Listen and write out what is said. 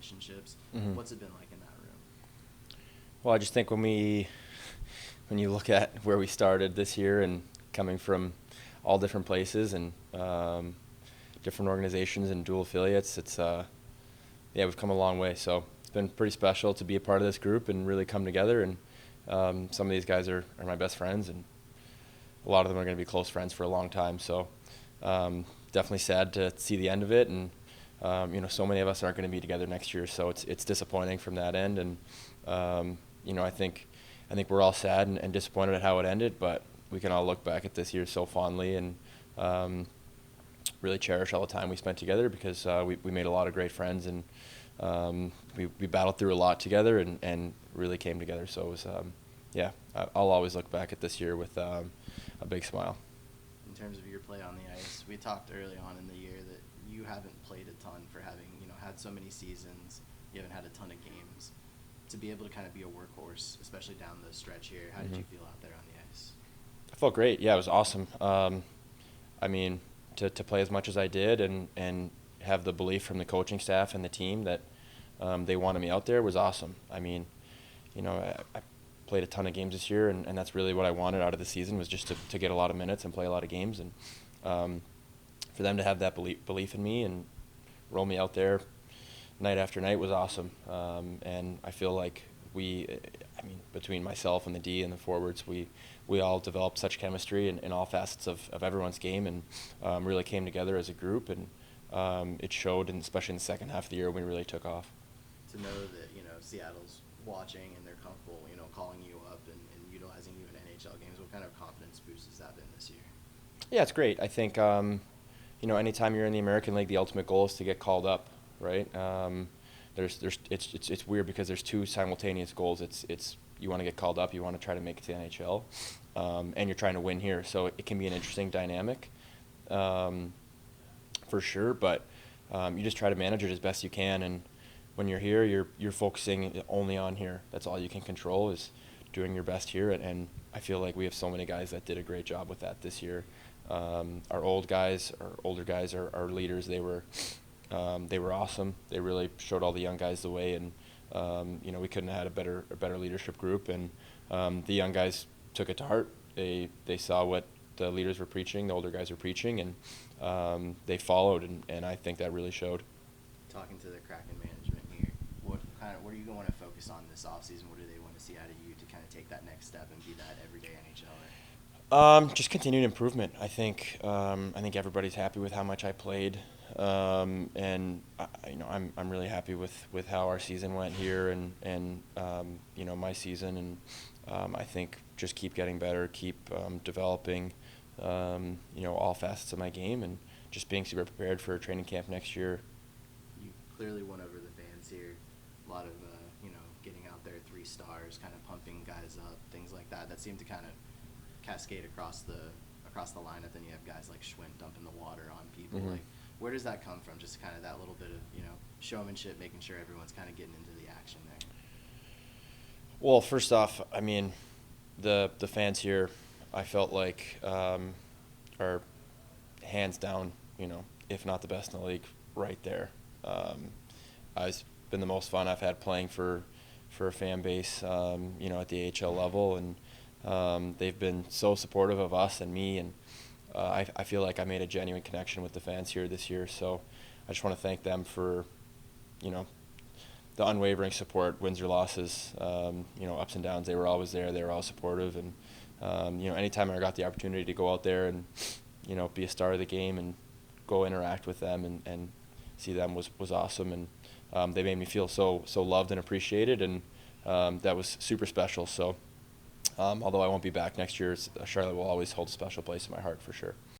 relationships. Mm-hmm. What's it been like in that room? Well, I just think when you look at where we started this year and coming from all different places and different organizations and dual affiliates, it's we've come a long way. So it's been pretty special to be a part of this group and really come together. And some of these guys are my best friends, and a lot of them are going to be close friends for a long time. So definitely sad to see the end of it, and so many of us aren't going to be together next year. So it's disappointing from that end, and I think we're all sad and disappointed at how it ended, but we can all look back at this year so fondly and really cherish all the time we spent together, because we made a lot of great friends, and we battled through a lot together and really came together. So it was, I'll always look back at this year with a big smile. In terms of your play on the ice, we talked early on in the year that you haven't played a ton for having, had so many seasons. You haven't had a ton of games. To be able to kind of be a workhorse, especially down the stretch here, how did you feel out there on the ice? I felt great. Yeah, it was awesome. To play as much as I did and have the belief from the coaching staff and the team that they wanted me out there was awesome. I played a ton of games this year, and that's really what I wanted out of the season, was just to get a lot of minutes and play a lot of games. And for them to have that belief in me and roll me out there night after night was awesome. And I feel like between myself and the D and the forwards, we all developed such chemistry in all facets of everyone's game, and really came together as a group, and it showed, and especially in the second half of the year when we really took off. To know that, Seattle's watching and they're comfortable, calling you up and utilizing you in NHL games, what kind of confidence boost has that been this year? Yeah, it's great. I think, anytime you're in the American League, the ultimate goal is to get called up, right? It's weird because there's two simultaneous goals. It's you want to get called up, you want to try to make it to the NHL, and you're trying to win here. So it can be an interesting dynamic, for sure. But you just try to manage it as best you can. And when you're here, you're focusing only on here. That's all you can control, is doing your best here. And I feel like we have so many guys that did a great job with that this year. Our older guys, our leaders, they were awesome. They really showed all the young guys the way, and we couldn't have had a better leadership group. And the young guys took it to heart. They saw what the leaders were preaching, the older guys were preaching, and they followed. And I think that really showed. Talking to the Kraken management here, what are you going to focus on this offseason? What do they want to see out of you to kind of take that next step and be that everyday NHLer? Just continued improvement. I think everybody's happy with how much I played, and I'm really happy with how our season went here, and my season, and I think just keep getting better, keep developing, all facets of my game, and just being super prepared for training camp next year. You clearly won over the fans here. A lot of getting out there 3 stars, kind of pumping guys up, things like that. That seemed to kind of cascade across the lineup. Then you have guys like Schwinn dumping the water on people. Mm-hmm. Like, where does that come from? Just kind of that little bit of showmanship, making sure everyone's kind of getting into the action there. Well, first off, the fans here, I felt like are hands down, if not the best in the league, right there. It's been the most fun I've had playing for a fan base, at the AHL level, and they've been so supportive of us and me, and I feel like I made a genuine connection with the fans here this year. So I just want to thank them for, the unwavering support, wins or losses, ups and downs. They were always there. They were all supportive, and anytime I got the opportunity to go out there and be a star of the game and go interact with them and see them was awesome. And they made me feel so loved and appreciated, and that was super special. So although I won't be back next year, Charlotte will always hold a special place in my heart for sure.